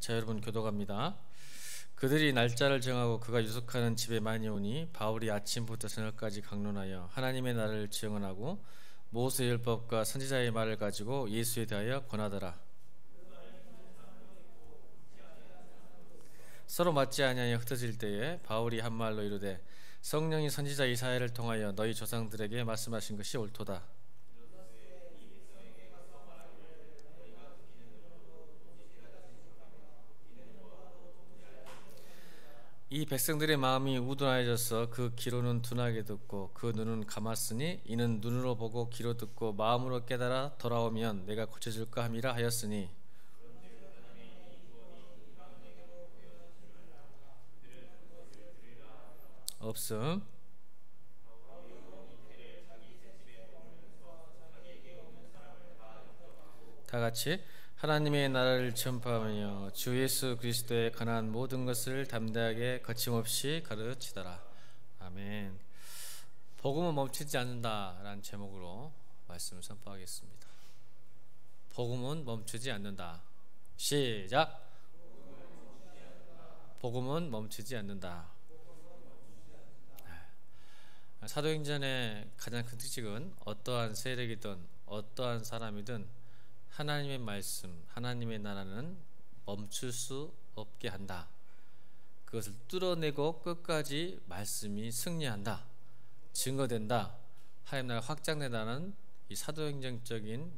자, 여러분 교도갑니다. 그들이 날짜를 정하고 그가 유숙하는 집에 많이 오니 바울이 아침부터 저녁까지 강론하여 하나님의 날을 증언하고 모세의 율법과 선지자의 말을 가지고 예수에 대하여 권하더라. 서로 맞지 아니하여 흩어질 때에 바울이 한 말로 이르되 성령이 선지자 이사야를 통하여 너희 조상들에게 말씀하신 것이 옳도다. 이 백성들의 마음이 우둔하여져서 그 귀로는 둔하게 듣고 그 눈은 감았으니 이는 눈으로 보고 귀로 듣고 마음으로 깨달아 돌아오면 내가 고쳐줄까 함이라 하였으니 없음. 다 같이 하나님의 나라를 전파하며 주 예수 그리스도에 관한 모든 것을 담대하게 거침없이 가르치더라. 아멘. 복음은 멈추지 않는다라는 제목으로 말씀을 선포하겠습니다. 복음은 멈추지 않는다. 시작. 복음은 멈추지 않는다. 사도행전의 가장 큰 특징은 어떠한 세력이든 어떠한 사람이든 하나님의 말씀, 하나님의 나라는 멈출 수 없게 한다. 그것을 뚫어내고 끝까지 말씀이 승리한다, 증거된다, 하나님 나라가 확장된다는 이 사도행전적인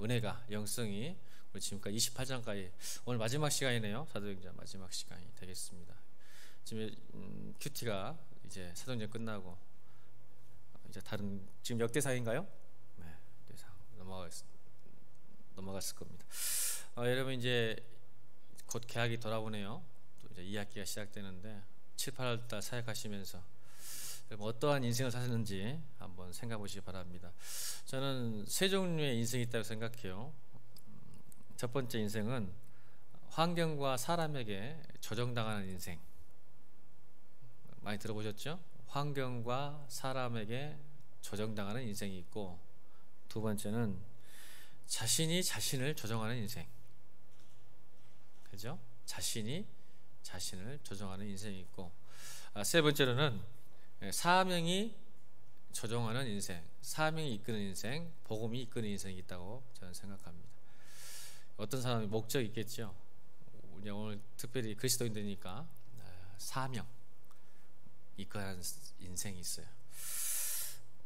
은혜가, 영성이 우리 지금까지 28장까지 오늘 마지막 시간이네요. 사도행전 마지막 시간이 되겠습니다. 지금 큐티가 이제 사도행전 끝나고 이제 다른 지금 역대상인가요? 네, 역대상 넘어갔을 겁니다. 여러분 이제 곧 개학이 돌아오네요. 또 이제 2학기가 시작되는데 7, 8월달 사역하시면서 여러분 어떠한 인생을 사셨는지 한번 생각해 보시기 바랍니다. 저는 세 종류의 인생이 있다고 생각해요. 첫 번째 인생은 환경과 사람에게 조정당하는 인생. 많이 들어보셨죠? 환경과 사람에게 조정당하는 인생이 있고, 두 번째는 자신이 자신을 조정하는 인생. 그죠? 자신이 자신을 조정하는 인생이 있고, 세 번째로는 사명이 조정하는 인생, 사명이 이끄는 인생, 복음이 이끄는 인생이 있다고 저는 생각합니다. 어떤 사람이 목적이 있겠죠. 오늘 특별히 그리스도인들이니까 사명 이끄는 인생이 있어요.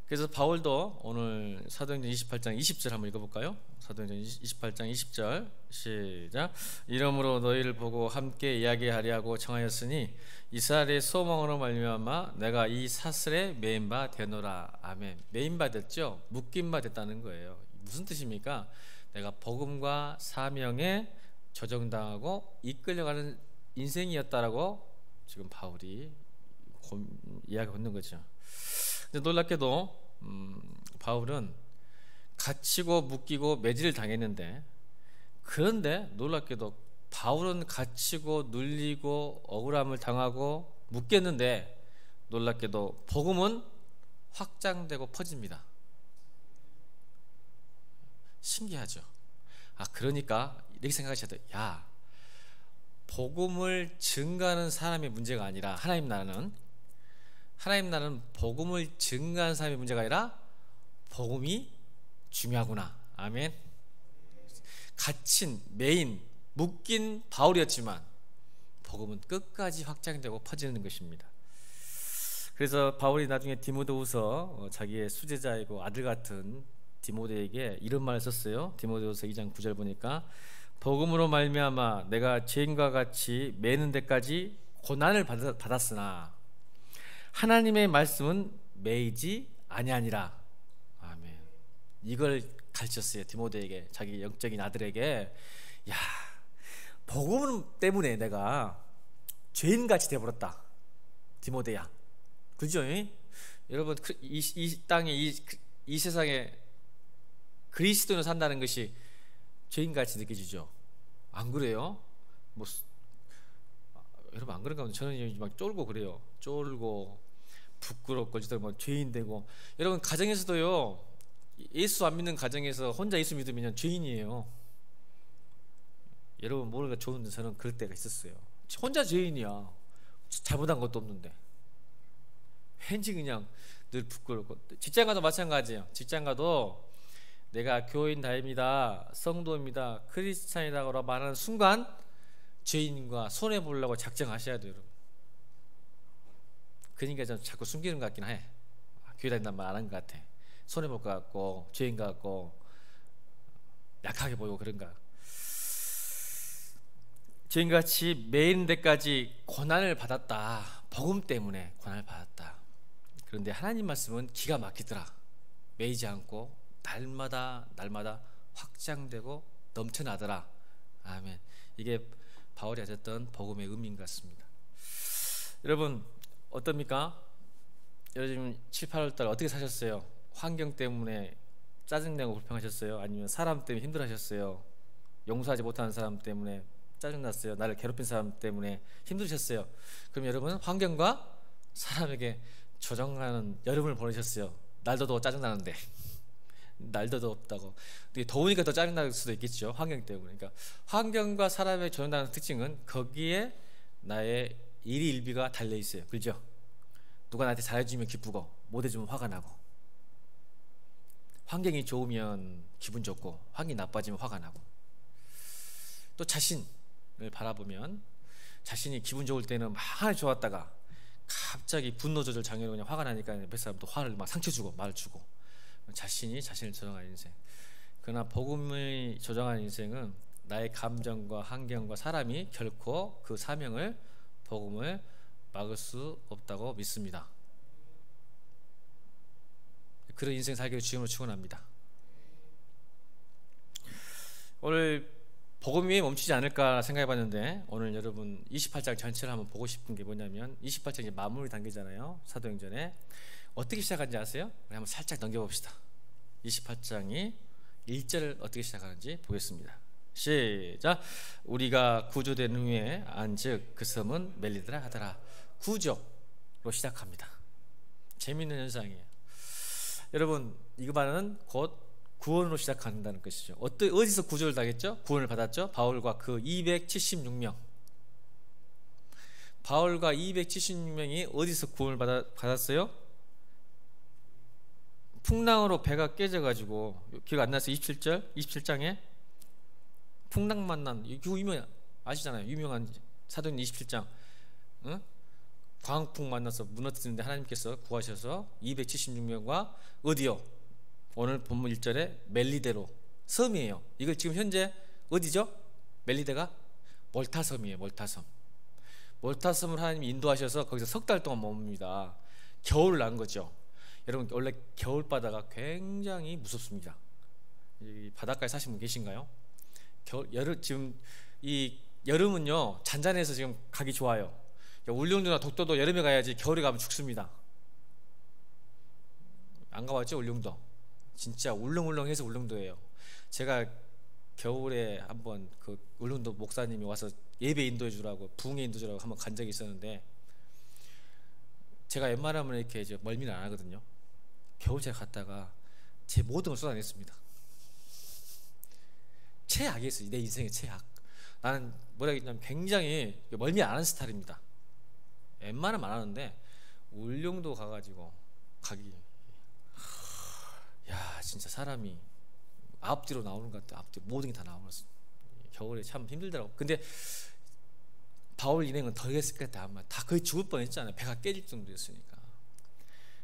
그래서 바울도 오늘 사도행전 28장 20절 한번 읽어볼까요? 사도행전 28장 20절 시작. 이러므로 너희를 보고 함께 이야기하려 하고 청하였으니 이스라엘의 소망으로 말미암아 내가 이 사슬에 매인 바 되노라. 아멘. 매인 바 됐죠? 묶인 바 됐다는 거예요. 무슨 뜻입니까? 내가 복음과 사명에 조정당하고 이끌려가는 인생이었다라고 지금 바울이 이야기하고 있는 거죠. 근데 놀랍게도 바울은 갇히고 묶이고 매질을 당했는데, 그런데 놀랍게도 바울은 갇히고 눌리고 억울함을 당하고 묶였는데 놀랍게도 복음은 확장되고 퍼집니다. 신기하죠. 그러니까 이렇게 생각하셔야 돼요. 야, 복음을 증거하는 사람의 문제가 아니라 하나님 나라는 복음을 증거하는 사람의 문제가 아니라 복음이 중요하구나. 아멘. 갇힌, 매인, 묶인 바울이었지만 복음은 끝까지 확장되고 퍼지는 것입니다. 그래서 바울이 나중에 디모데후서 자기의 수제자이고 아들 같은 디모데에게 이런 말을 썼어요. 디모데후서 2장 9절 보니까 복음으로 말미암아 내가 죄인과 같이 매는 데까지 고난을 받았으나 하나님의 말씀은 매이지 아니하니라. 아멘. 이걸 가르쳤어요. 디모데에게, 자기 영적인 아들에게. 야, 복음 때문에 내가 죄인같이 되어버렸다, 디모데야. 그죠? 여러분, 이 땅에 이 세상에 그리스도인으로 산다는 것이 죄인같이 느껴지죠? 안 그래요? 여러분 안 그런가? 저는 막 쫄고 그래요. 쫄고 부끄럽고 진짜 뭐 죄인 되고. 여러분 가정에서도요, 예수 안 믿는 가정에서 혼자 예수 믿으면 죄인이에요. 여러분 모르니까 좋은데 저는 그럴 때가 있었어요. 혼자 죄인이야. 잘못한 것도 없는데 왠지 그냥 늘 부끄럽고. 직장 가도 마찬가지예요. 직장 가도 내가 교인 다입니다, 성도입니다, 크리스찬이라고 말하는 순간 죄인과 손해 보려고 작정하셔야 돼요, 여러분. 그러니까 좀 자꾸 숨기는 것 같긴 해. 교회 다닌다는 말 안 한 것 같아. 손해 볼 것 같고 죄인 것 같고 약하게 보이고 그런가. 죄인같이 매이는 데까지 고난을 받았다. 복음 때문에 고난을 받았다. 그런데 하나님 말씀은 기가 막히더라. 매이지 않고 날마다 확장되고 넘쳐나더라. 아멘. 이게 바울이 하셨던 복음의 의미인 것 같습니다. 여러분 어떻습니까? 요즘 7, 8월달 어떻게 사셨어요? 환경 때문에 짜증내고 불평하셨어요? 아니면 사람 때문에 힘들어하셨어요? 용서하지 못하는 사람 때문에 짜증났어요? 나를 괴롭힌 사람 때문에 힘드셨어요? 그럼 여러분은 환경과 사람에게 조정하는 여름을 보내셨어요. 날도 더워 짜증나는데 날도 덥다고. 더우니까 더 짜증날 수도 있겠죠. 환경 때문에. 그러니까 환경과 사람의 조정하는 특징은 거기에 나의 일희일비가 달려있어요. 그렇죠? 누가 나한테 잘해주면 기쁘고 못해주면 화가 나고, 환경이 좋으면 기분 좋고 환경이 나빠지면 화가 나고, 또 자신을 바라보면 자신이 기분 좋을 때는 막 좋았다가 갑자기 분노 조절 장애로 그냥 화가 나니까 옆에 사람도 화를 막 상처 주고 말을 주고, 자신이 자신을 조정하는 인생. 그러나 복음을 조정하는 인생은 나의 감정과 환경과 사람이 결코 그 사명을, 복음을 막을 수 없다고 믿습니다. 그런 인생 살기를 주님으로 축원합니다. 오늘 복음이 왜 멈추지 않을까 생각해봤는데, 오늘 여러분 28장 전체를 한번 보고 싶은 게 뭐냐면, 28장이 마무리 단계잖아요. 사도행전에 어떻게 시작하는지 아세요? 한번 살짝 넘겨봅시다. 28장이 1절을 어떻게 시작하는지 보겠습니다. 시작. 우리가 구조된 후에 안즉 그 섬은 멜리드라 하더라. 구조로 시작합니다. 재미있는 현상이에요. 여러분 이거 말은 곧 구원으로 시작한다는 것이죠. 어디서 구조를 당했죠? 구원을 받았죠? 바울과 그 276명. 바울과 276명이 어디서 구원을 받았어요? 풍랑으로 배가 깨져가지고, 기억 안 나서 27장에 풍랑 만난, 이거 유명 아시잖아요. 유명한 사도행전 27장. 응? 광풍 만나서 무너뜨리는데 하나님께서 구하셔서 276명과 어디요? 오늘 본문 1절에 멜리데로 섬이에요. 이걸 지금 현재 어디죠? 멜리데가 몰타섬이에요. 몰타섬을 하나님이 인도하셔서 거기서 석 달 동안 머뭅니다. 겨울을 난 거죠. 여러분 원래 겨울바다가 굉장히 무섭습니다. 이 바닷가에 사신 분 계신가요? 지금 이 여름은요 잔잔해서 지금 가기 좋아요. 울릉도나 독도도 여름에 가야지 겨울에 가면 죽습니다. 안 가봤죠? 울릉도 진짜 울렁울렁해서 울릉도예요. 제가 겨울에 한번 그 울릉도 목사님이 와서 예배 인도해 주라고, 부흥회 인도해 주라고 한번 간 적이 있었는데, 제가 웬만하면 이렇게 이제 멀미는 안 하거든요. 겨울철에 갔다가 제 모든 걸 쏟아냈습니다. 최악이었어요. 내 인생의 최악. 나는 뭐라 했냐면 굉장히 멀미 안 하는 스타일입니다. 웬만하면 안 하는데 울릉도 가가지고 야 진짜 사람이 앞뒤로 나오는 것 같아. 앞뒤 모든 게 다 나오면서 겨울에 참 힘들더라고. 근데 바울 일행은 더 했을 것 같아. 아마 다 거의 죽을 뻔했잖아요. 배가 깨질 정도였으니까.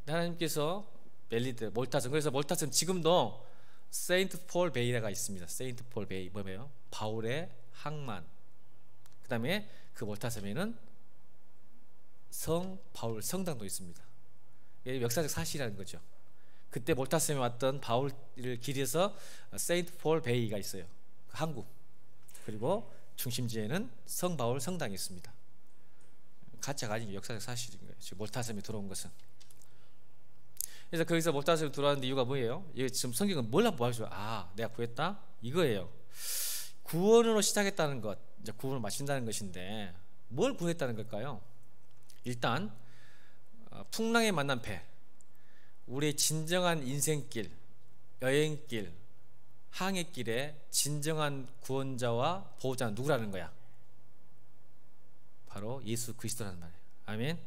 하나님께서 멜리드, 몰타섬. 그래서 몰타섬 지금도 세인트 폴 베이가 있습니다. 세인트 폴 베이 뭐예요? 바울의 항만. 그 다음에 그 몰타섬에는 성 바울 성당도 있습니다. 이게 역사적 사실이라는 거죠. 그때 몰타섬에 왔던 바울을 기리해서 세인트 폴 베이가 있어요. 항구. 그리고 중심지에는 성 바울 성당이 있습니다. 가짜가 아닌 역사적 사실인 거예요. 지금 몰타섬에 들어온 것은. 그래서 거기서 몰타섬에 들어왔는데 이유가 뭐예요? 이게 지금 성경은 뭘 보여줘요? 아, 내가 구했다? 이거예요. 구원으로 시작했다는 것, 이제 구원을 마친다는 것인데 뭘 구했다는 걸까요? 일단 풍랑에 만난 배, 우리의 진정한 인생길, 여행길, 항해 길에 진정한 구원자와 보호자는 누구라는 거야? 바로 예수 그리스도라는 말이에요. 아멘.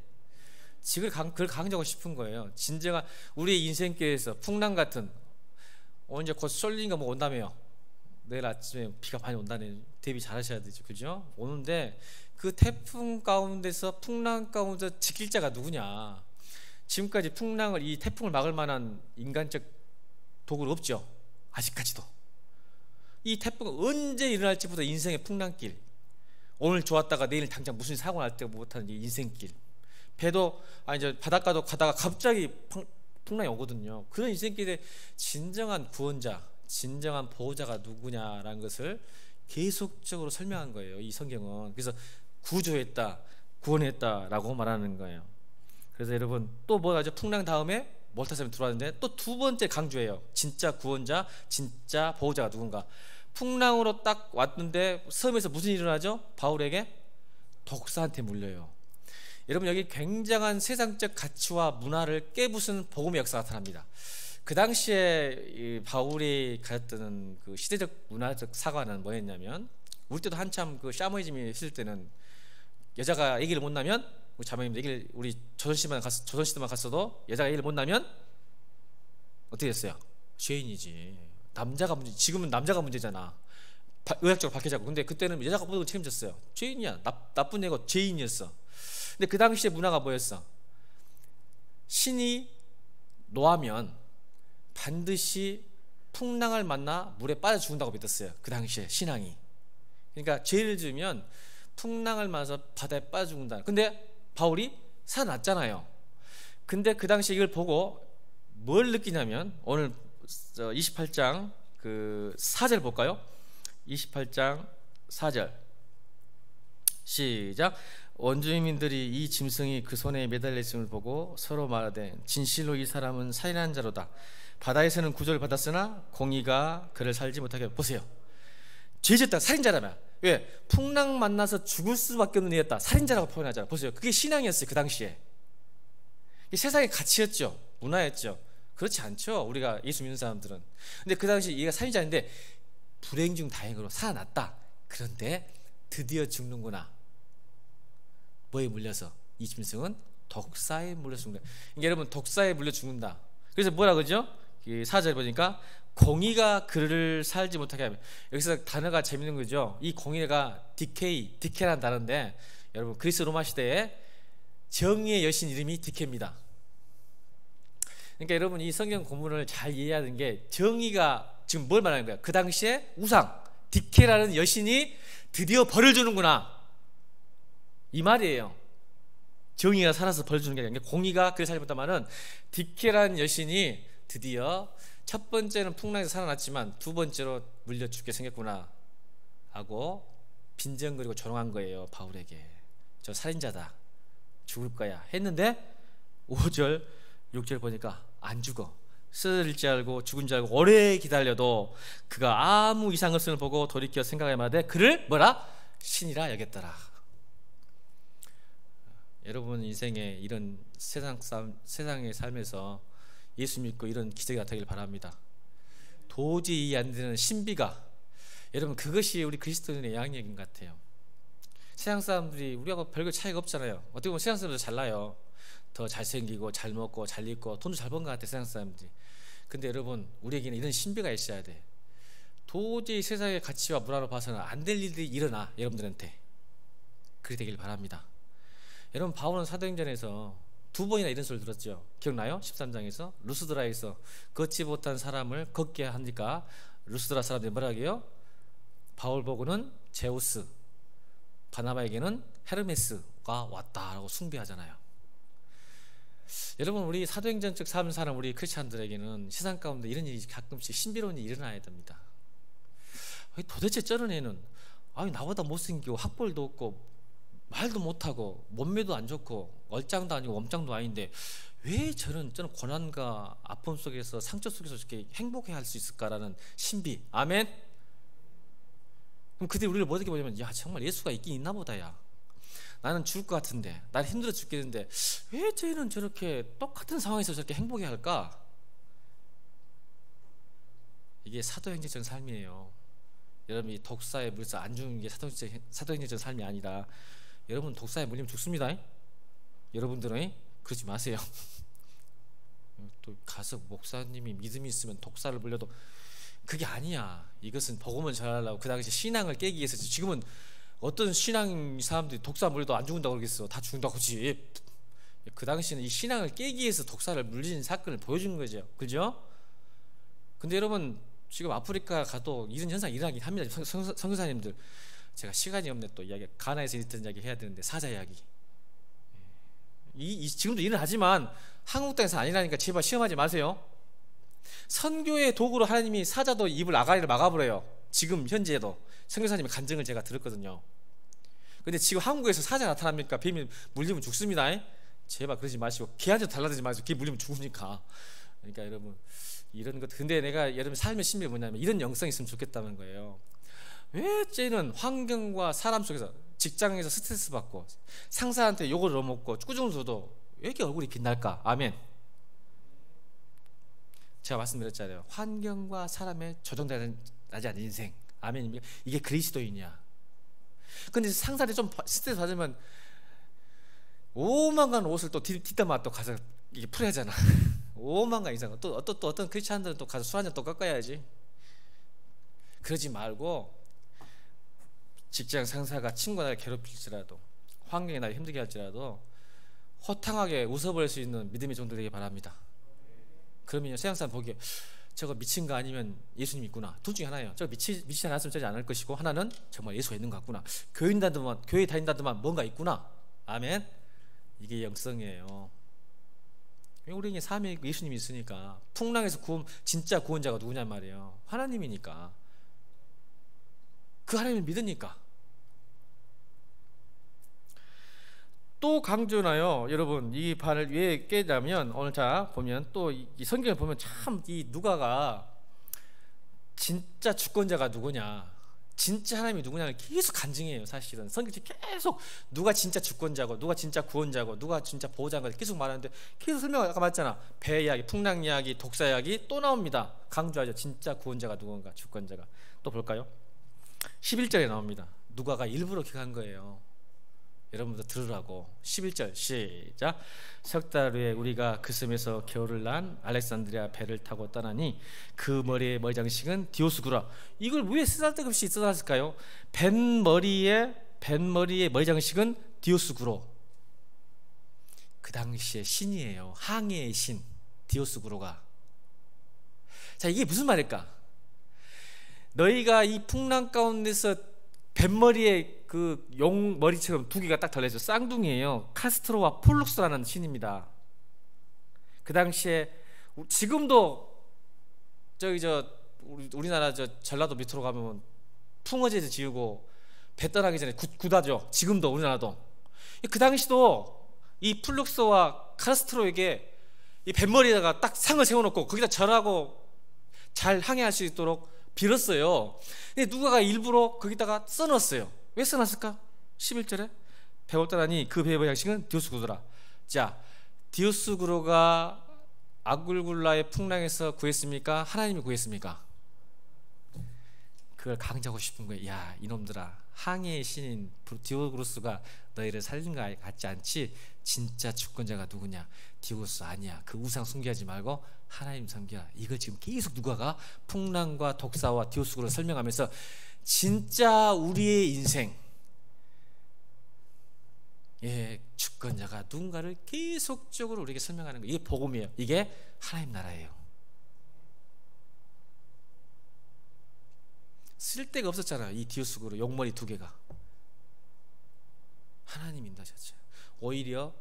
지금 그걸 강조하고 싶은 거예요. 진정한 우리의 인생길에서 풍랑 같은, 이제 곧 쏠린가 뭐 온다며요. 내일 아침에 비가 많이 온다네. 대비 잘하셔야 되죠, 그죠? 오는데 그 태풍 가운데서, 풍랑 가운데 지킬 자가 누구냐? 지금까지 풍랑을, 이 태풍을 막을 만한 인간적 도구는 없죠, 아직까지도. 이 태풍은 언제 일어날지부터 인생의 풍랑길, 오늘 좋았다가 내일 당장 무슨 사고 날 때 못하는 인생길, 배도 이제 바닷가도 가다가 갑자기 풍랑이 오거든요. 그런 인생길에 진정한 구원자, 진정한 보호자가 누구냐라는 것을 계속적으로 설명한 거예요, 이 성경은. 그래서 구조했다, 구원했다라고 말하는 거예요. 그래서 여러분 또 뭐하죠? 풍랑 다음에 몰타섬에 들어왔는데 또 두 번째 강조해요. 진짜 구원자, 진짜 보호자가 누군가. 풍랑으로 딱 왔는데 섬에서 무슨 일이 일어나죠? 바울에게 독사한테 물려요. 여러분, 여기 굉장한 세상적 가치와 문화를 깨부수는 복음의 역사가 나타납니다. 그 당시에 이 바울이 가졌던 그 시대적 문화적 사과는 뭐였냐면, 우리 때도 한참 그 샤머니즘이 있을 때는 여자가 아기를 못 낳으면, 우리 자매님 얘기를, 우리 조선시대만 갔어도 여자가 아기를 못 낳으면 어떻게 됐어요? 죄인이지. 남자가 문제. 지금은 남자가 문제잖아, 의학적으로 박해자고. 근데 그때는 여자가 모든 걸 책임졌어요. 죄인이야, 나쁜 애고 죄인이었어. 근데 그 당시에 문화가 뭐였어? 신이 노하면 반드시 풍랑을 만나 물에 빠져 죽는다고 믿었어요, 그 당시에 신앙이. 그러니까 죄를 지으면 풍랑을 맞아서 바다에 빠져 죽는다. 근데 바울이 살아났잖아요. 근데 그 당시에 이걸 보고 뭘 느끼냐면, 오늘 28장 그 4절 볼까요? 28장 4절 시작. 원주민들이 이 짐승이 그 손에 매달려 있음을 보고 서로 말하되, 진실로 이 사람은 살인한 자로다. 바다에서는 구조를 받았으나 공의가 그를 살지 못하게. 보세요, 죄졌다, 살인자라며. 왜? 풍랑 만나서 죽을 수밖에 없는 애였다, 살인자라고 표현하잖아. 보세요, 그게 신앙이었어요, 그 당시에. 이게 세상의 가치였죠, 문화였죠. 그렇지 않죠, 우리가 예수 믿는 사람들은. 근데 그 당시 얘가 살인자인데 불행 중 다행으로 살아났다. 그런데 드디어 죽는구나. 뭐에 물려서? 이 짐승은 독사에 물려 죽는다. 그러니까 여러분, 독사에 물려 죽는다. 그래서 뭐라 그러죠? 4절 보니까 공의가 그를 살지 못하게 하면. 여기서 단어가 재밌는 거죠. 이 공의가 디케라는 단어인데, 여러분 그리스 로마 시대에 정의의 여신 이름이 디케입니다. 그러니까 여러분, 이 성경 본문을 잘 이해해야 하는 게, 정의가 지금 뭘 말하는 거야? 그 당시에 우상 디케라는 여신이 드디어 벌을 주는구나, 이 말이에요. 정의가 살아서 벌 주는 게 아니라, 공의가 그를 살지 못하면은 디케라는 여신이 드디어 첫 번째는 풍랑에서 살아났지만 두 번째로 물려 죽게 생겼구나 하고 빈정거리고 조롱한 거예요, 바울에게. 저 살인자다, 죽을 거야 했는데 5절 6절 보니까 안 죽어. 쓰러질 줄 알고 죽은 줄 알고 오래 기다려도 그가 아무 이상 없음을 보고 돌이켜 생각해 말하되 그를 뭐라? 신이라 여겼더라. 여러분 인생에 이런 세상의 삶에서 예수 믿고 이런 기적이 나타나길 바랍니다. 도저히 이해 안 되는 신비가, 여러분 그것이 우리 그리스도인의 양육인 것 같아요. 세상 사람들이 우리하고 별거 차이가 없잖아요. 어떻게 보면 세상 사람들 잘나요. 더 잘생기고 잘 먹고 잘 입고 돈도 잘 번 것 같아요, 세상 사람들이. 근데 여러분, 우리에게는 이런 신비가 있어야 돼. 도저히 세상의 가치와 문화로 봐서는 안 될 일들이 일어나, 여러분들한테. 그렇게 되길 바랍니다. 여러분, 바울은 사도행전에서 두 번이나 이런 소리를 들었죠. 기억나요? 13장에서 루스드라에서 걷지 못한 사람을 걷게 하니까 루스드라 사람들이 뭐라고 해요? 바울 보고는 제우스, 바나바에게는 헤르메스가 왔다라고 숭배하잖아요. 여러분, 우리 사도행전 쪽 삶을 사는 우리 크리스찬들에게는 세상 가운데 이런 일이 가끔씩 신비로운 일이 일어나야 됩니다. 도대체 저런 애는 나보다 못생기고 학벌도 없고 말도 못하고 몸매도 안 좋고 얼짱도 아니고 웜짱도 아닌데 왜 저는 고난과 아픔 속에서, 상처 속에서 이렇게 행복해할 수 있을까라는 신비. 아멘. 그럼 그들이 우리를 어떻게 보냐면, 야, 정말 예수가 있긴 있나 보다. 야, 나는 죽을 것 같은데, 난 힘들어 죽겠는데 왜 쟤는 저렇게 똑같은 상황에서 저렇게 행복해 할까? 이게 사도행전적 삶이에요. 여러분 이 독사에 물려서 안 죽는 게 사도행전적 삶이 아니라 여러분 독사에 물리면 죽습니다. 여러분들은 그러지 마세요. 또 가서 목사님이 믿음이 있으면 독사를 물려도 그게 아니야. 이것은 복음을 전하려고 그 당시 신앙을 깨기 위해서. 지금은 어떤 신앙 사람들이 독사 물려도 안 죽는다고 그러겠어. 다 죽는다고 하지. 그 당시는 이 신앙을 깨기 위해서 독사를 물린 사건을 보여주는 거죠. 그죠? 근데 여러분 지금 아프리카 가도 이런 현상이 일어나긴 합니다. 선교사님들, 제가 시간이 없네. 또 이야기, 가나에서 있던 이야기 해야 되는데 사자 이야기. 지금도 일어나지만 한국 땅에서 아니라니까 제발 시험하지 마세요. 선교의 도구로 하나님이 사자도 입을 아가리를 막아버려요. 지금 현재도 선교사님의 간증을 제가 들었거든요. 근데 지금 한국에서 사자 나타납니까? 뱀이 물리면 죽습니다. 제발 그러지 마시고 개한테도 달라들지 마시고 개 물리면 죽으니까. 그러니까 여러분 이런 것. 근데 내가 여러분 삶의 신비가 뭐냐면 이런 영성이 있으면 좋겠다는 거예요. 왜 쟤는 환경과 사람 속에서 직장에서 스트레스 받고 상사한테 욕을 얻어먹고 꾸중을 줘도 왜 이렇게 얼굴이 빛날까? 아멘. 제가 말씀드렸잖아요. 환경과 사람에 조정되지 않은 인생. 아멘입니까? 이게 그리스도인이야. 근데 상사한테 좀 스트레스 받으면 오만간 옷을 또 뒷담화 또 가서 이게 풀어야잖아. 오만간 이상. 또 어떤 크리스찬들은 또 가서 술 한잔 또 깎아야지. 그러지 말고 직장 상사가 친구가 나를 괴롭힐지라도 환경이 나를 힘들게 할지라도 호탕하게 웃어버릴 수 있는 믿음의 종들 되기 바랍니다. 그러면 세상 사람 보기에 저거 미친 거 아니면 예수님 있구나. 둘 중에 하나예요. 저거 미치지 않았으면 저러지 않을 것이고, 하나는 정말 예수가 있는 것 같구나. 교회 다닌다더만 뭔가 있구나. 아멘. 이게 영성이에요. 우리에게 삶에 예수님이 있으니까. 풍랑에서 진짜 구원자가 누구냐 말이에요. 하나님이니까. 그 하나님을 믿으니까. 또 강조나요. 여러분 이 바를 왜 깨냐면, 오늘 자 보면 또 이 성경을 보면 참 이 누가가 진짜 주권자가 누구냐, 진짜 하나님이 누구냐를 계속 간증해요. 사실은 성경이 계속 누가 진짜 주권자고 누가 진짜 구원자고 누가 진짜 보호자인 걸 계속 말하는데, 계속 설명을 아까 말했잖아. 배 이야기, 풍랑 이야기, 독사 이야기 또 나옵니다. 강조하죠. 진짜 구원자가 누군가, 주권자가. 또 볼까요? 11절에 나옵니다. 누가가 일부러 기록한 거예요. 여러분도 들으라고. 11절 시작. 석 달 후에 우리가 그 섬에서 겨울을 난 알렉산드리아 배를 타고 떠나니 그 머리의 머리 장식은 디오스구라. 이걸 왜 쓰잘데없이 써놨을까요? 뱃머리의 머리 장식은 디오스구로. 그 당시의 신이에요. 항해의 신 디오스구로가. 자, 이게 무슨 말일까? 너희가 이 풍랑 가운데서 뱃머리에 그 용 머리처럼 두 개가 딱 달려있어요. 쌍둥이에요. 카스트로와 폴룩스라는 신입니다. 그 당시에 지금도 우리나라 전라도 밑으로 가면 풍어제도 지우고 배 떠나기 전에 굿하죠. 지금도 우리나라도. 그 당시도 이 폴룩스와 카스트로에게 이 뱃머리에다가 딱 상을 세워놓고 거기다 절하고 잘 항해할 수 있도록 빌었어요. 근데 누가가 일부러 거기다가 써놨어요. 왜 써놨을까? 11절에 배를 떠나니 그 배의 양식은 디오스구로라. 자, 디오스구로가 아굴굴라의 풍랑에서 구했습니까? 하나님이 구했습니까? 그걸 강조하고 싶은 거예요. 야, 이놈들아, 항해의 신인 디오그로스가 너희를 살린 거 같지 않지? 진짜 주권자가 누구냐? 디오그로스 아니야. 그 우상 숭배하지 말고 하나님 섬겨라. 이걸 지금 계속 누가가 풍랑과 독사와 디오스구로 설명하면서 진짜 우리의 인생, 주권자가 누군가를 계속적으로 우리에게 설명하는 거예요. 이게 복음이에요. 이게 하나님 나라예요. 쓸데가 없었잖아요. 이 디오스구로 용머리 두 개가. 하나님인다 자체. 오히려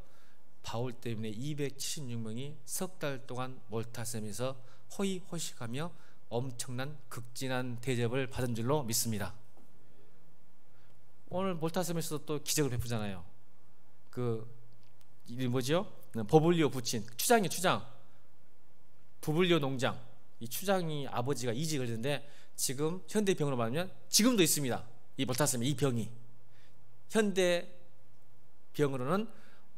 바울 때문에 276명이 석 달 동안 몰타섬에서 호의호식하며 엄청난 극진한 대접을 받은 줄로 믿습니다. 오늘 몰타섬에서도 또 기적을 베푸잖아요. 이름이 뭐죠? 버블리오 부친 추장이에요. 추장. 버블리오 농장. 이 추장이 아버지가 이직을 했는데 지금 현대병으로 말하면 지금도 있습니다. 이 몰타섬에 이 병이. 현대병으로는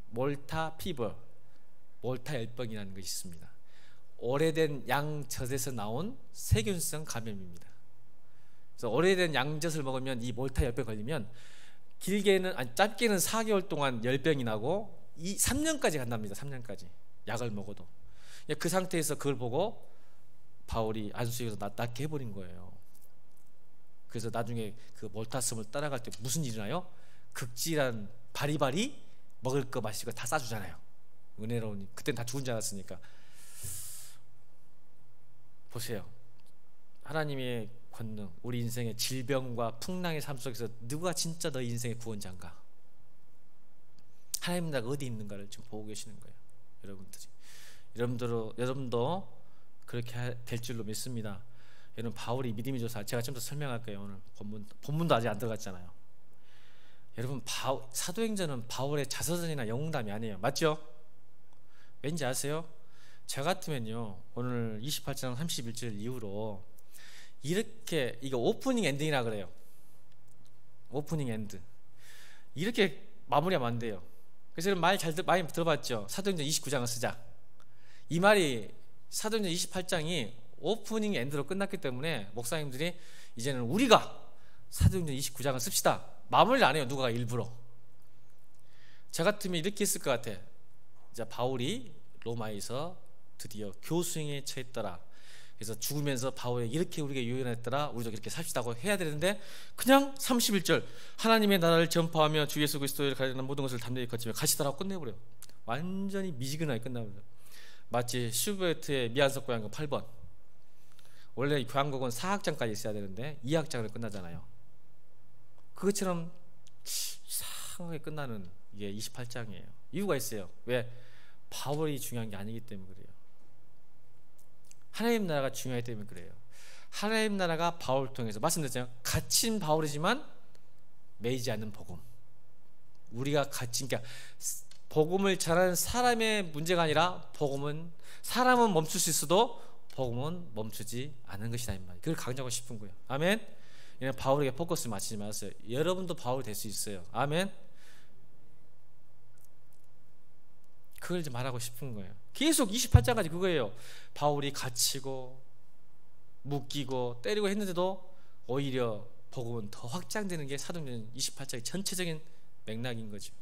몰타 피버, 몰타 열병이라는 것이 있습니다. 오래된 양젖에서 나온 세균성 감염입니다. 그래서 오래된 양젖을 먹으면 이 몰타 열병 걸리면 짧게는 4개월 동안 열병이 나고 3년까지 간답니다. 3년까지 약을 먹어도. 그 상태에서 그걸 보고 바울이 안수에서 낫게 해버린 거예요. 그래서 나중에 그 몰타섬을 따라갈 때 무슨 일이 나요? 극진한 바리바리 먹을 거 마실 거 다 싸주잖아요. 은혜로우니. 그땐 다 죽은 줄 알았으니까. 보세요. 하나님의 권능, 우리 인생의 질병과 풍랑의 삶 속에서 누가 진짜 너희 인생의 구원자인가? 하나님 나라가 어디 있는가를 지금 보고 계시는 거예요. 여러분도 그렇게 될 줄로 믿습니다. 여러분, 바울이 믿음이 좋사, 제가 좀 더 설명할게요. 오늘 본문도 아직 안 들어갔잖아요. 여러분, 사도행전은 바울의 자서전이나 영웅담이 아니에요. 맞죠? 왠지 아세요? 저 같으면요, 오늘 28장 31절 이후로 이렇게, 이거 오프닝 엔딩이라 그래요. 오프닝 엔드. 이렇게 마무리하면 안 돼요. 그래서 말 많이 들어봤죠? 사도행전 29장을 쓰자. 이 말이 사도행전 28장이 오프닝 엔드로 끝났기 때문에 목사님들이 이제는 우리가 사도행전 29장을 씁시다. 마무리를 안 해요. 누가 일부러. 저 같으면 이렇게 했을 것 같아. 이제 바울이 로마에서 드디어 교수행에 처했더라. 그래서 죽으면서 바울이 이렇게 우리가 유언했더라. 우리도 이렇게 삽시다고 해야 되는데 그냥 31절 하나님의 나라를 전파하며 주 예수 그리스도를 가리는 모든 것을 담대히 거치며 가시더라고 끝내버려. 완전히 미지근하게 끝나버려. 마치 슈베르트의 미안석 교향곡 8번. 원래 교향곡은 4악장까지 있어야 되는데 2악장으로 끝나잖아요. 그것처럼 이상하게 끝나는 이게 28장이에요. 이유가 있어요. 왜? 바울이 중요한 게 아니기 때문에 그래요. 하나님 나라가 중요하기 때문에 그래요. 하나님 나라가 바울을 통해서 말씀드렸잖아요. 갇힌 바울이지만 매이지 않는 복음. 우리가 갇힌, 그러니까 복음을 전하는 사람의 문제가 아니라 복음은, 사람은 멈출 수 있어도 복음은 멈추지 않는 것이다 이 말이에요. 그걸 강조하고 싶은 거예요. 아멘. 바울에게 포커스를 맞추지 마세요. 여러분도 바울이 될 수 있어요. 아멘. 그걸 이제 말하고 싶은 거예요. 계속 28장까지 그거예요. 바울이 갇히고 묶이고 때리고 했는데도 오히려 복음은 더 확장되는 게 사도행전 28장의 전체적인 맥락인 거죠.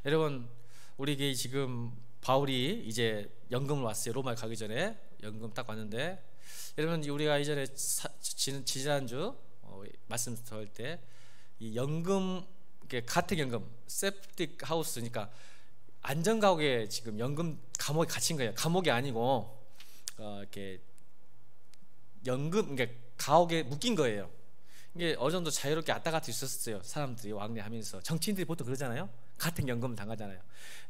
여러분, 우리에게 지금 바울이 이제 연금을 왔어요. 로마에 가기 전에 연금 딱 왔는데, 여러분, 우리가 이전에 지난주 말씀 들을 때 이 연금, 가택연금, 세프틱 하우스니까 안전가옥에 지금 연금 감옥에 갇힌 거예요. 감옥이 아니고 이렇게 연금, 그러니까 가옥에 묶인 거예요. 이게 어느 정도 자유롭게 왔다 갔다 있었어요. 사람들이 왕래하면서. 정치인들이 보통 그러잖아요. 같은 연금을 당하잖아요.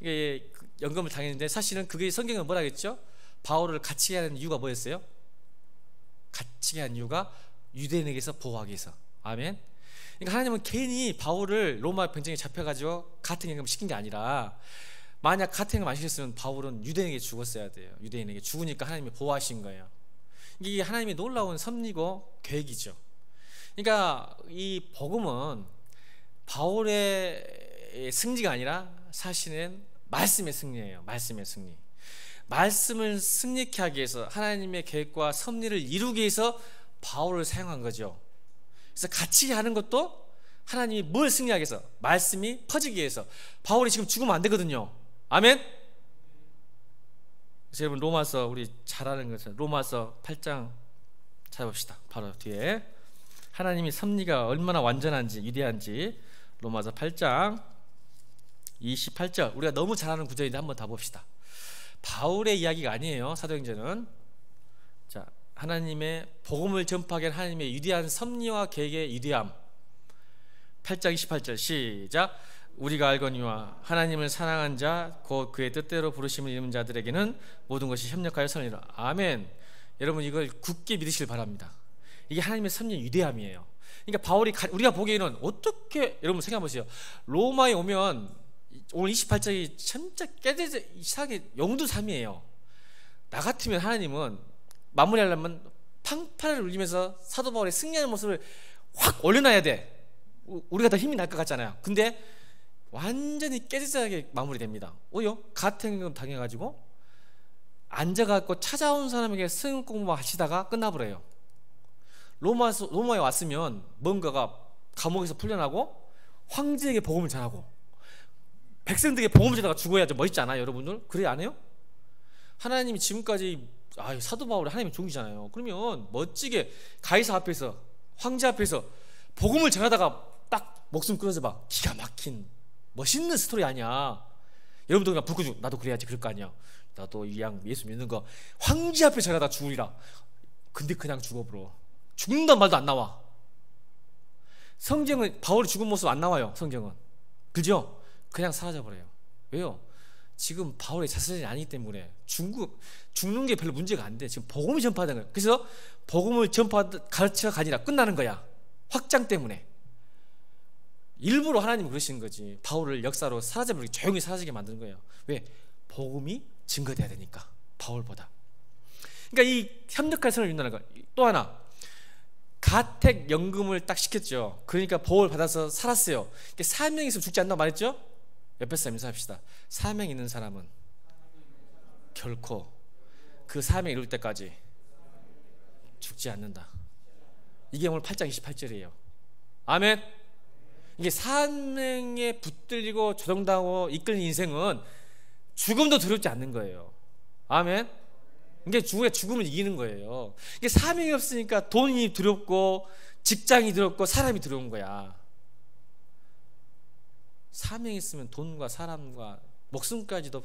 이게 연금을 당했는데 사실은 그게 성경은 뭐라 했죠? 바울을 갇히게 하는 이유가 뭐였어요? 갇히게 한 이유가 유대인에게서 보호하기 위해서. 아멘. 그러니까 하나님은 괜히 바울을 로마 병정에 잡혀가지고 같은 연금을 시킨 게 아니라, 만약 같은 연금 안 시켰으면 바울은 유대인에게 죽었어야 돼요. 유대인에게 죽으니까 하나님이 보호하신 거예요. 이게 하나님의 놀라운 섭리고 계획이죠. 그러니까 이 복음은 바울의 승리가 아니라 사실은 말씀의 승리예요. 말씀의 승리. 말씀을 승리케 하기 위해서, 하나님의 계획과 섭리를 이루기 위해서 바울을 사용한 거죠. 그래서 같이 하는 것도 하나님이 뭘 승리하기 위해서? 말씀이 퍼지기 위해서. 바울이 지금 죽으면 안 되거든요. 아멘. 그래서 여러분, 로마서, 우리 잘 아는 것은 로마서 8장 찾아봅시다. 바로 뒤에 하나님이 섭리가 얼마나 완전한지, 위대한지. 로마서 8장 28절. 우리가 너무 잘 아는 구절인데 한번 다 봅시다. 바울의 이야기가 아니에요. 사도행전은. 자, 하나님의 복음을 전파하기 위한 하나님의 위대한 섭리와 계획의 위대함. 8장 28절 시작. 우리가 알거니와 하나님을 사랑한 자 곧 그의 뜻대로 부르심을 입은 자들에게는 모든 것이 협력하여 선이라. 아멘. 여러분, 이걸 굳게 믿으시길 바랍니다. 이게 하나님의 섭리의 위대함이에요. 그러니까 바울이, 우리가 보기에는 어떻게, 여러분 생각해보세요. 로마에 오면 오늘 28장이 진짜 깨져서 이상하게 영두삼이에요. 나 같으면 하나님은 마무리하려면 팡파를 울리면서 사도 바울의 승리하는 모습을 확 올려놔야 돼. 우리가 더 힘이 날 것 같잖아요. 근데 완전히 깨지하게 마무리됩니다. 왜요? 같은 건 당해가지고 앉아갖고 찾아온 사람에게 성경 공부 하시다가 끝나버려요. 로마에 왔으면 뭔가가 감옥에서 풀려나고 황제에게 복음을 전하고 백성들에게 복음을 전하다가 죽어야 좀 멋있지 않아요, 여러분들? 그래 안 해요? 하나님이 지금까지 사도 바울이 하나님의 종이잖아요. 그러면 멋지게 가이사 앞에서, 황제 앞에서 복음을 전하다가 딱 목숨 끊어져 봐. 기가 막힌 멋있는 스토리 아니야. 여러분도 그냥 불 나도 그래야지 그럴 거 아니야. 나도 이 양 예수 믿는 거 황제 앞에 전하다 죽으리라. 근데 그냥 죽어버려. 죽는단 말도 안 나와. 성경은 바울이 죽은 모습 안 나와요. 성경은, 그죠? 그냥 사라져버려요. 왜요? 지금 바울의 자신이 아니기 때문에 죽는 게 별로 문제가 안 돼. 지금 복음을 전파하는 거예요. 그래서 복음을 가르쳐가 아니라 끝나는 거야. 확장 때문에. 일부러 하나님은 그러시는 거지. 바울을 역사로 사라져버리게, 조용히 사라지게 만드는 거예요. 왜? 복음이 증거돼야 되니까, 바울보다. 그러니까 이 협력할 사람을 믿는다는 거. 또 하나, 가택 연금을 딱 시켰죠. 그러니까 보호를 받아서 살았어요. 사명이 있으면 죽지 않는다고 말했죠. 옆에 사람 인사합시다. 사명이 있는 사람은 결코 그 사명이 이룰 때까지 죽지 않는다. 이게 오늘 8장 28절이에요 아멘. 이게 사명에 붙들리고 조종당하고 이끌린 인생은 죽음도 두렵지 않는 거예요. 아멘. 이게 죽음을 이기는 거예요. 이게 사명이 없으니까 돈이 두렵고 직장이 두렵고 사람이 두려운 거야. 사명이 있으면 돈과 사람과 목숨까지도.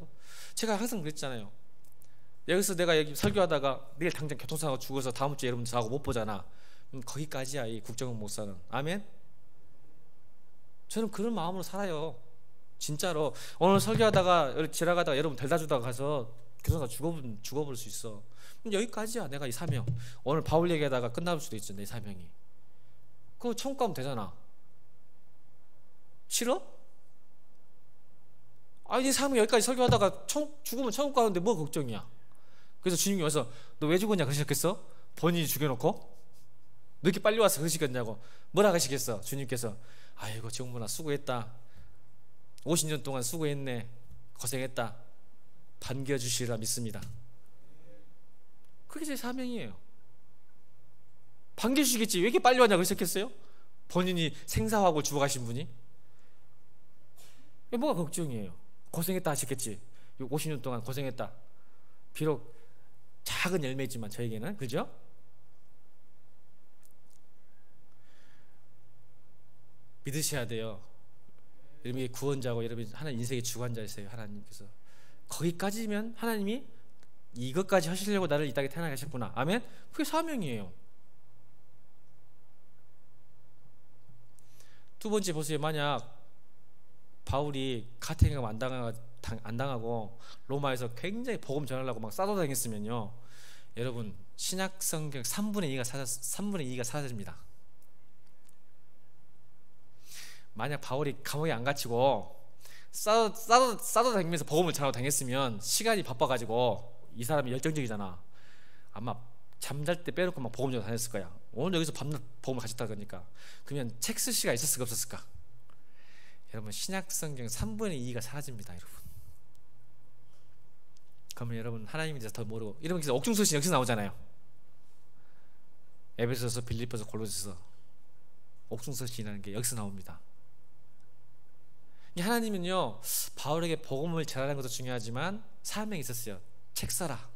제가 항상 그랬잖아요. 여기서 내가 여기 설교하다가 내일 당장 교통사고 죽어서 다음 주에 여러분들 사고 못 보잖아. 거기까지야 이 국정원 목사는. 아멘. 저는 그런 마음으로 살아요. 진짜로. 오늘 설교하다가 지나가다가 여러분 데려다 주다가 가서 교통사고 죽어버릴 수 있어. 여기까지야 내가 이 사명. 오늘 바울 얘기하다가 끝날 수도 있죠. 내 사명이. 그거 천국 가면 되잖아. 싫어? 네 사명 여기까지 설교하다가 죽으면 천국 가는데 뭐 걱정이야. 그래서 주님이 와서 너 왜 죽었냐 그러셨겠어? 본인이 죽여놓고? 너 이렇게 빨리 와서 그러시겠냐고. 뭐라 하시겠어? 주님께서 아이고 정문아 수고했다. 50년 동안 수고했네. 고생했다. 반겨주시리라 믿습니다. 그게 제 사명이에요. 반겨주시겠지. 왜 이렇게 빨리 왔냐 그러셨겠어요? 본인이 생사하고 죽어가신 분이. 뭐가 걱정이에요. 고생했다 하셨겠지. 50년 동안 고생했다. 비록 작은 열매지만 저에게는. 그죠? 믿으셔야 돼요. 여러분이 구원자고 여러분이 하나님 인생의 주관자이세요. 하나님께서. 거기까지면 하나님이 이것까지 하시려고 나를 이 땅에 태어나게 하셨구나. 아멘. 그게 사명이에요. 두 번째 보세요. 만약 바울이 가택연금 안 당하고 로마에서 굉장히 복음 전하려고 막 싸돌아다녔으면요, 여러분 신약 성경 3분의 2가 사라집니다. 만약 바울이 감옥에 안 갇히고 싸돌아다니면서 복음을 전하고 다녔으면, 시간이 바빠가지고 이 사람이 열정적이잖아. 아마 잠잘 때 빼놓고 막 복음 전하고 다녔을 거야. 오늘 여기서 밤낮 복음을 가졌다 그러니까. 그러면 책 쓸 시간 있었을까 없었을까? 여러분 신약 성경 3분의 2가 사라집니다. 여러분. 그러면 여러분 하나님에 대해서 더 모르고, 이러면 옥중서신 여기서 나오잖아요. 에베소서, 빌립보서, 골로새서. 옥중서신이라는 게 여기서 나옵니다. 하나님은요 바울에게 복음을 전하는 것도 중요하지만 사명이 있었어요. 책 써라.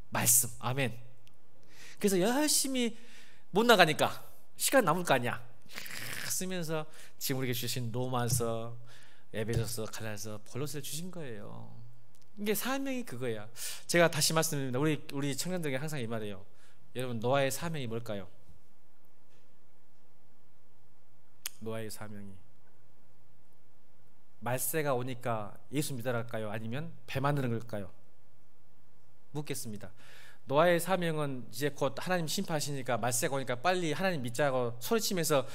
말씀. 아멘. 그래서 열심히 못 나가니까 시간 남을 거 아니야. 쓰면서 지금 우리에게 주신 로마서, 에베소서, 갈라디아서, 골로새를 주신 거예요. 이게 사명이 그거야. 제가 다시 말씀드립니다. 우리 청년들에게 항상 이 말이에요. 여러분 노아의 사명이 뭘까요? 노아의 사명이 말세가 오니까 예수 믿으랄까요? 아니면 배 만드는 걸까요? 묻겠습니다. 노아의 사명은 이제 곧 하나님 심판하시니까 말세가 오니까 빨리 하나님 믿자고 소리치면서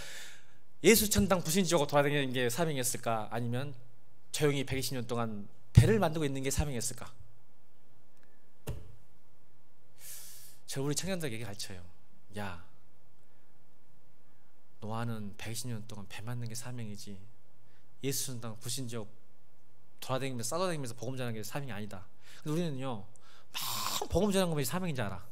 예수 천당 부신지하고 돌아다니는 게 사명이었을까? 아니면 조용히 120년 동안 배를 만들고 있는 게 사명이었을까? 저 우리 청년들에게 가르쳐요. 야, 노아는 120년 동안 배 만드는 게 사명이지, 예수 천당 부신지역 돌아다니면서 싸돌아다니면서 복음 전하는 게 사명이 아니다. 근데 우리는요 막 복음 전하는 것이 사명인지 알아.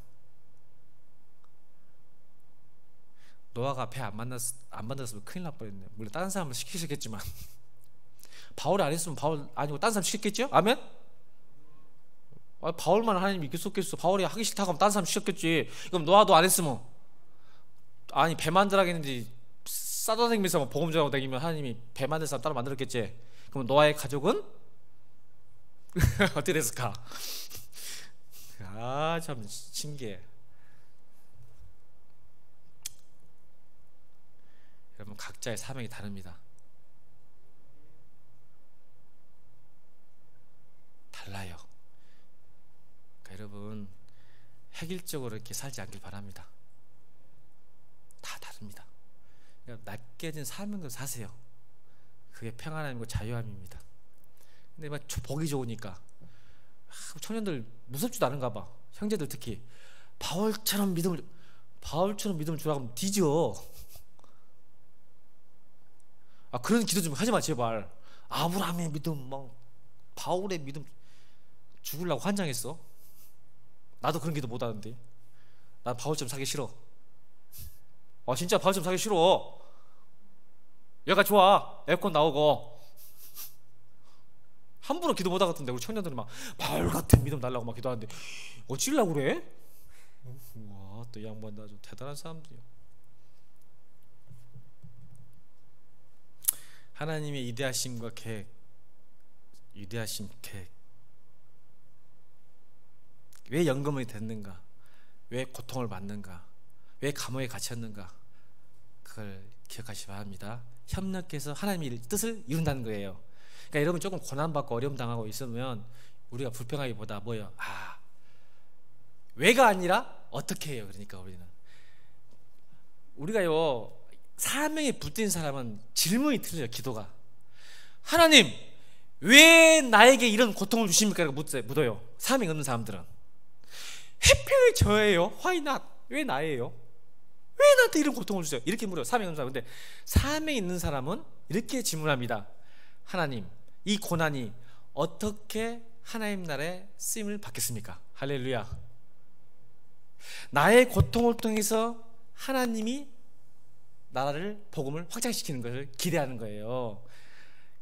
노아가 배 안 만났으면 큰일 날 뻔했네. 물론 다른 사람을 시키셨겠지만 바울이 안 했으면 바울 아니고 다른 사람 시켰겠죠? 아멘? 바울만 하나님 믿길 수 없겠어. 바울이 하기 싫다고 하면 다른 사람 시켰겠지. 그럼 노아도 안 했으면 아니 배 만들라겠는데 싸다다니면서 복음 전하고 다니면 하나님이 배 만들 사람 따로 만들었겠지. 그럼 노아의 가족은 어떻게 됐을까? 아 참 신기해. 여러분 각자의 사명이 다릅니다. 달라요. 그러니까 여러분 획일적으로 이렇게 살지 않길 바랍니다. 다 다릅니다. 그러니까 낚여진 사명대로 사세요. 그게 평안함이고 자유함입니다. 근데 막 보기 좋으니까 청년들 무섭지도 않은가 봐. 형제들 특히 바울처럼 믿음을 주라고 하면 뒤져. 그런 기도 좀 하지 마 제발. 아브라함의 믿음 막 바울의 믿음 죽으려고 환장했어. 나도 그런 기도 못 하는데. 난 바울처럼 사기 싫어. 진짜 바울처럼 사기 싫어. 얘가 좋아. 에어컨 나오고. 함부로 기도 못 하겠던데 우리 청년들이 막 바울 같은 믿음 달라고 막 기도하는데 어찌려고 그래? 와, 또 이 양반 아주 대단한 사람들이야. 하나님의 위대하심과 계획, 위대하심 계획. 왜 연금이 됐는가? 왜 고통을 받는가? 왜 감옥에 갇혔는가? 그걸 기억하시기 바랍니다. 협력해서 하나님의 뜻을 이룬다는 거예요. 그러니까 여러분 조금 고난받고 어려움 당하고 있으면 우리가 불평하기보다 뭐예요? 왜가 아니라 어떻게 해요? 그러니까 우리가요 사명에 붙든 사람은 질문이 틀려요. 기도가 하나님 왜 나에게 이런 고통을 주십니까? 라고 묻어요. 사명 없는 사람들은 하필 저예요. Why not? 왜 나예요? 왜 나한테 이런 고통을 주세요? 이렇게 물어요. 사명 없는 사람. 근데 사명 있는 사람은 이렇게 질문합니다. 하나님 이 고난이 어떻게 하나님 나라에 쓰임을 받겠습니까? 할렐루야. 나의 고통을 통해서 하나님이 나라를 복음을 확장시키는 것을 기대하는 거예요.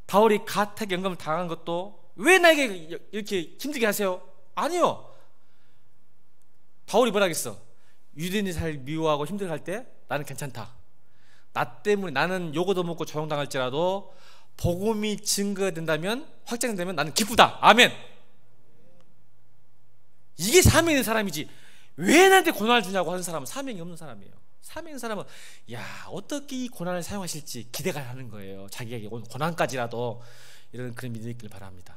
바울이 가택 연금을 당한 것도 왜 나에게 이렇게 힘들게 하세요? 아니요. 바울이 뭐라 했어? 유대인이 잘 미워하고 힘들게 할 때 나는 괜찮다. 나 때문에 나는 욕도 먹고 조롱당할지라도 복음이 증거된다면 확장된다면 나는 기쁘다. 아멘. 이게 사명 있는 사람이지 왜 나한테 고난을 주냐고 하는 사람은 사명이 없는 사람이에요. 사명 있는 사람은 어떻게 이 고난을 사용하실지 기대가 하는 거예요. 자기에게 온 고난까지라도 이런 그런 믿음이 있길 바랍니다.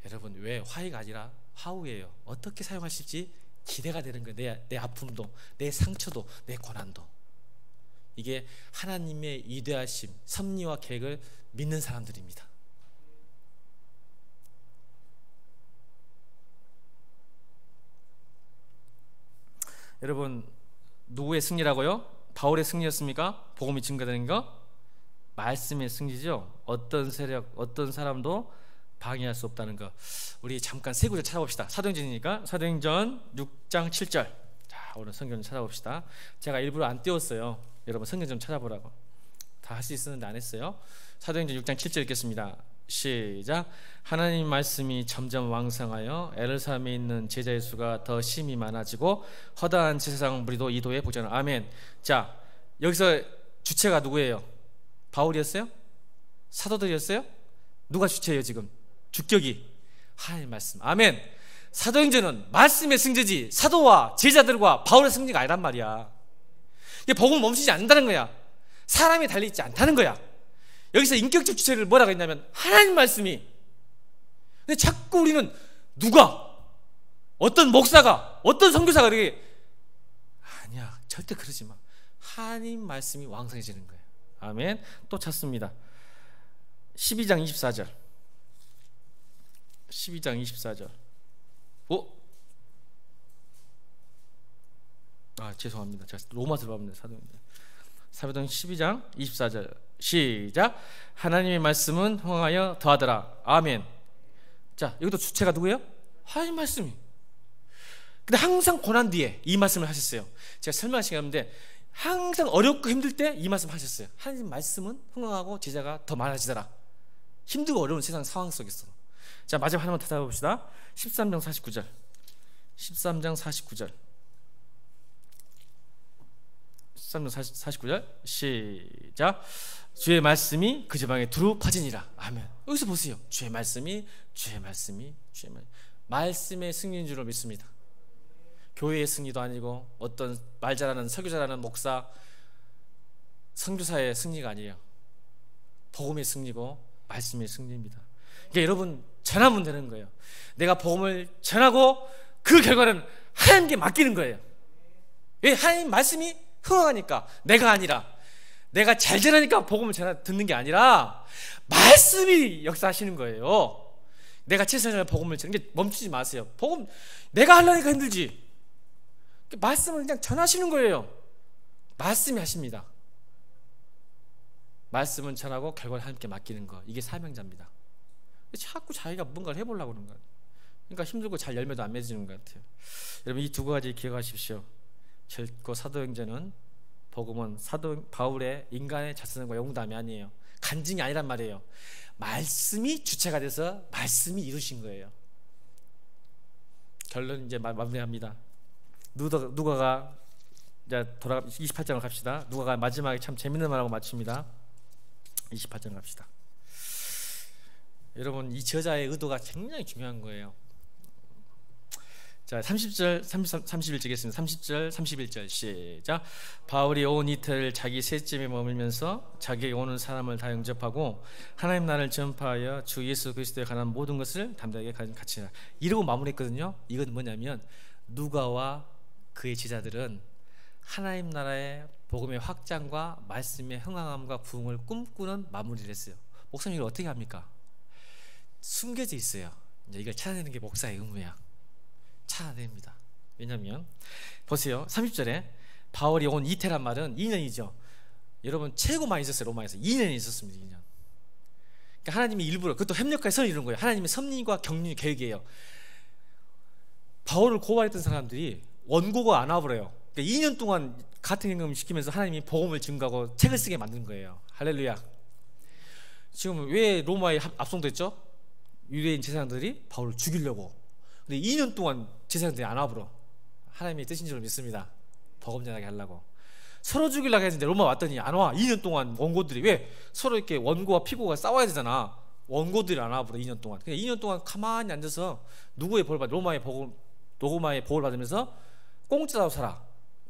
여러분 왜 화이가 아니라 화우예요. 어떻게 사용하실지 기대가 되는 거예요. 내 아픔도 내 상처도 내 고난도. 이게 하나님의 위대하심 섭리와 계획을 믿는 사람들입니다. 여러분 누구의 승리라고요? 바울의 승리였습니까? 복음이 증거되는 거? 말씀의 승리죠. 어떤 세력 어떤 사람도 방해할 수 없다는 거. 우리 잠깐 세 구절 찾아봅시다. 사도행전이니까 사도행전 6장 7절. 자 오늘 성경 좀 찾아봅시다. 제가 일부러 안 띄웠어요. 여러분 성경 좀 찾아보라고. 다 할 수 있었는데 안 했어요. 사도행전 6장 7절 읽겠습니다. 시작. 하나님 말씀이 점점 왕성하여 에르사람에 있는 제자의 수가 더 심히 많아지고 허다한 제사장 무리도 이도에 복전을. 아멘. 자 여기서 주체가 누구예요? 바울이었어요? 사도들이었어요? 누가 주체예요 지금? 주격이 하나님 말씀. 아멘. 사도행전은 말씀의 승제지 사도와 제자들과 바울의 승리가 아니란 말이야. 이게 복음을 멈추지 않는다는 거야. 사람이 달려있지 않다는 거야. 여기서 인격적 주체를 뭐라고 했냐면 하나님 말씀이. 근데 자꾸 우리는 누가 어떤 목사가 어떤 선교사가 이렇게 아니야 절대 그러지 마. 하나님 말씀이 왕성해지는 거예요. 아멘. 또 찾습니다. 12장 24절 12장 24절. 죄송합니다. 제가 로마서를 봤는데 사도행전 12장 24절 시작. 하나님의 말씀은 흥하여 더하더라. 아멘. 자 여기도 주체가 누구예요? 하나님 말씀이. 근데 항상 고난 뒤에 이 말씀을 하셨어요. 제가 설명할 시간이 없는데 항상 어렵고 힘들 때 이 말씀 하셨어요. 하나님 말씀은 흥황하고 제자가 더 많아지더라. 힘들고 어려운 세상 상황 속에서. 자, 마지막 하나만 찾아봅시다. 13장 49절. 13장 49절. 13장 49절 시작. 주의 말씀이 그 지방에 두루 퍼지니라. 아멘. 여기서 보세요. 주의 말씀이 말씀의 승리인 줄로 믿습니다. 교회의 승리도 아니고 어떤 말 잘하는 설교 잘하는 목사 선교사의 승리가 아니에요. 복음의 승리고 말씀의 승리입니다. 그러니까 여러분 전하면 되는 거예요. 내가 복음을 전하고 그 결과는 하나님께 맡기는 거예요. 왜? 하나님 말씀이 흥황하니까. 내가 아니라, 내가 잘 전하니까 복음을 듣는 게 아니라 말씀이 역사하시는 거예요. 내가 최선을 복음을 전하는 게 멈추지 마세요. 복음 내가 하려니까 힘들지. 말씀을 그냥 전하시는 거예요. 말씀이 하십니다. 말씀은 전하고 결과를 하나님께 맡기는 거, 이게 사명자입니다. 자꾸 자기가 뭔가를 해보려고 하는 거예요. 그러니까 힘들고 잘 열매도 안 맺어지는 것 같아요. 여러분 이 두 가지 기억하십시오. 결코 사도행전은, 복음은 사도 바울의 인간의 자선과 용담이 아니에요. 간증이 아니란 말이에요. 말씀이 주체가 돼서 말씀이 이루신 거예요. 결론 이제 마무리합니다. 누가가 이제 28장을 갑시다. 누가가 마지막에 참 재밌는 말하고 마칩니다. 28장 갑시다. 여러분 이 저자의 의도가 굉장히 중요한 거예요. 자, 30절, 31절 읽겠습니다. 30절, 31절 시작. 바울이 온 이틀 자기 셋집에 머물면서 자기에게 오는 사람을 다 영접하고 하나님 나라를 전파하여 주 예수 그리스도에 관한 모든 것을 담대하게 가르치라. 이러고 마무리했거든요. 이건 뭐냐면 누가와 그의 제자들은 하나님 나라의 복음의 확장과 말씀의 흥황함과 부흥을 꿈꾸는 마무리를 했어요. 목사님 이걸 어떻게 합니까? 숨겨져 있어요. 이제 이걸 찾아내는 게 목사의 의무야. 찾아냅니다. 왜냐하면 보세요. 30절에 바울이 온 이태란 말은 2년이죠. 여러분 최고 많이 있었어요. 로마에서 2년이 있었습니다. 2년. 그러니까 하나님이 일부러, 그것도 협력과의 선을 이룬 거예요. 하나님의 섭리과 경륜 계획이에요. 바울을 고발했던 사람들이 원고가 안 와버려요. 그러니까 2년 동안 같은 임금 시키면서 하나님이 복음을 증거하고 책을 쓰게 만든 거예요. 할렐루야. 지금 왜 로마에 압송됐죠? 유대인 제사장들이 바울을 죽이려고. 근데 2년 동안 제사장들이 안 와버려. 하나님의 뜻인 줄 믿습니다. 복음 전하게 하려고. 서로 죽이려고 했는데 로마 왔더니 안 와. 2년 동안 원고들이. 왜? 서로 이렇게 원고와 피고가 싸워야 되잖아. 원고들이 안 와버려. 2년 동안. 그냥 2년 동안 가만히 앉아서 누구의 복을 받? 로마의 복을 받으면서 공짜로 살아.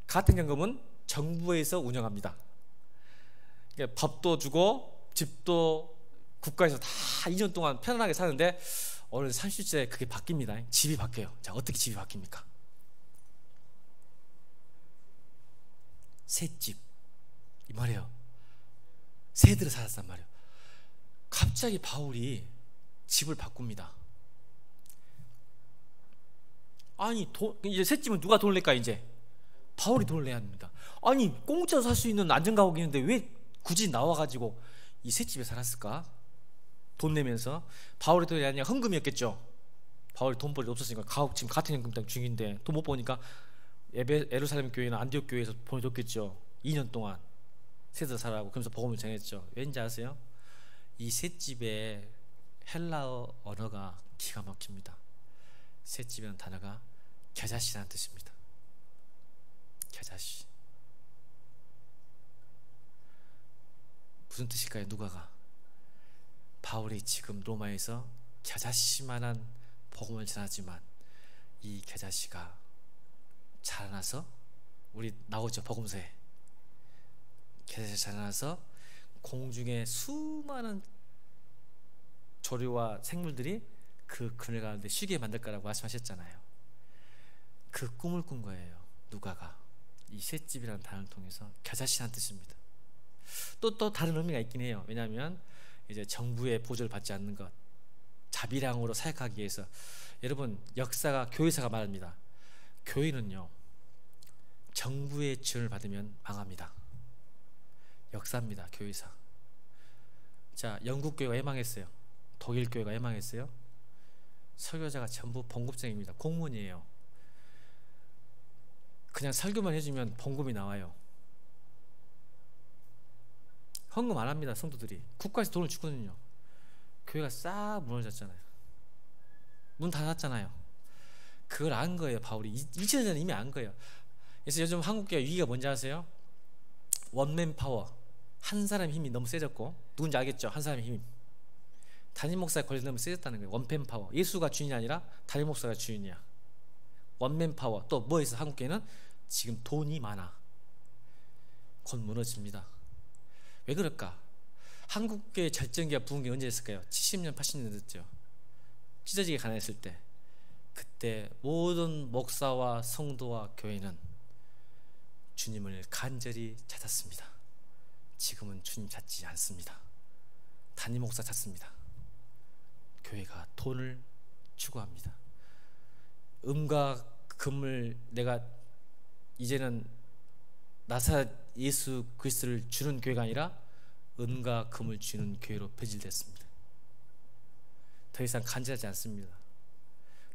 같은 경금은 정부에서 운영합니다. 그러니까 밥도 주고 집도 국가에서 다 2년 동안 편안하게 사는데 어느 30세에 그게 바뀝니다. 집이 바뀌어요. 자, 어떻게 집이 바뀝니까? 새 집. 이 말이에요. 새들을 살았단 말이에요. 갑자기 바울이 집을 바꿉니다. 아니 이제 새 집은 누가 돈을 낼까? 이제 바울이 돈을 내야 합니다. 아니 공짜로 살 수 있는 안전가옥이 있는데 왜 굳이 나와가지고 이 새 집에 살았을까? 돈 내면서. 바울이 돈이 아니라 헌금이었겠죠. 바울이 돈벌이 없었으니까 가옥 지금 같은 현금 땅 중인데 돈 못 버니까 예루살렘 교회나 안디옥 교회에서 보내줬겠죠. 2년 동안 새들 살아고. 그러면서 복음을 전했죠. 왠지 아세요? 이 셋집의 헬라어 언어가 기가 막힙니다. 셋집이라는 단어가 겨자씨라는 뜻입니다. 겨자씨. 무슨 뜻일까요? 누가가 바울이 지금 로마에서 겨자씨만한 복음을 전하지만 이 겨자씨가 자라나서, 우리 나오죠 복음서에, 겨자씨 자라나서 공중에 수많은 조류와 생물들이 그 그늘 가운데 쉬게 만들 거라고 말씀하셨잖아요. 그 꿈을 꾼 거예요. 누가가 이 셋집이라는 단어를 통해서 겨자씨라는 뜻입니다. 또 다른 의미가 있긴 해요. 왜냐하면 이제 정부의 보조를 받지 않는 것, 자비량으로 사역하기 위해서. 여러분 역사가, 교회사가 말합니다. 교회는요 정부의 지원을 받으면 망합니다. 역사입니다. 교회사. 자, 영국 교회가 해망했어요. 독일 교회가 해망했어요. 설교자가 전부 봉급쟁입니다. 공무원이에요. 그냥 설교만 해주면 봉급이 나와요. 헌금 안 합니다. 성도들이 국가에서 돈을 주거든요. 교회가 싹 무너졌잖아요. 문 닫았잖아요. 그걸 안 거예요. 바울이 2000년 전에 이미 안 거예요. 그래서 요즘 한국교회 위기가 뭔지 아세요? 원맨 파워. 한 사람의 힘이 너무 세졌고, 누군지 알겠죠? 한 사람의 힘이 담임 목사의 권리 너무 세졌다는 거예요. 원맨 파워. 예수가 주인이 아니라 담임 목사가 주인이야. 원맨 파워. 또 뭐 있어? 한국교회는 지금 돈이 많아. 곧 무너집니다. 왜 그럴까? 한국교회 절정기가 부은 게 언제였을까요? 70년 80년 됐죠. 찢어지게 가난했을 때. 그때 모든 목사와 성도와 교회는 주님을 간절히 찾았습니다. 지금은 주님 찾지 않습니다. 담임 목사 찾습니다. 교회가 돈을 추구합니다. 음과 금을 내가 이제는 나사 예수 그리스도를 주는 교회가 아니라 은과 금을 주는 교회로 변질됐습니다. 더 이상 간절하지 않습니다.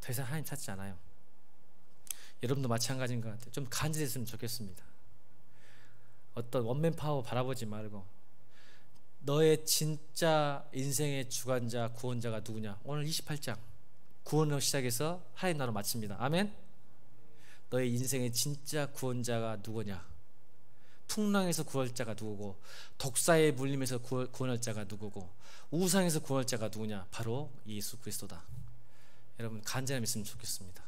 더 이상 하나님 찾지 않아요. 여러분도 마찬가지인 것 같아요. 좀 간절했으면 좋겠습니다. 어떤 원맨 파워 바라보지 말고 너의 진짜 인생의 주관자 구원자가 누구냐? 오늘 28장 구원으로 시작해서 하나님 나라로 마칩니다. 아멘. 너의 인생의 진짜 구원자가 누구냐? 풍랑에서 구할 자가 누구고, 독사에 물림에서 구원할 자가 누구고, 우상에서 구할 자가 누구냐? 바로 예수 그리스도다. 여러분 간절함이 있으면 좋겠습니다.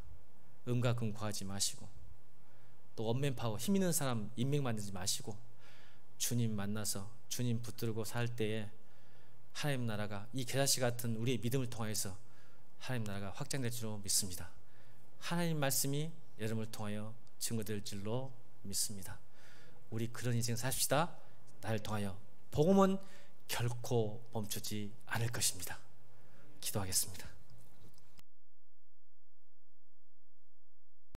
음과 금 구하지 마시고, 또 원맨 파워 힘 있는 사람 인맥 만들지 마시고, 주님 만나서 주님 붙들고 살 때에 하나님 나라가 이 계자씨 같은 우리의 믿음을 통해서 하나님 나라가 확장될 줄로 믿습니다. 하나님 말씀이 여러분을 통하여 증거될 줄로 믿습니다. 우리 그런 인생 삽시다. 나를 통하여 복음은 결코 멈추지 않을 것입니다. 기도하겠습니다.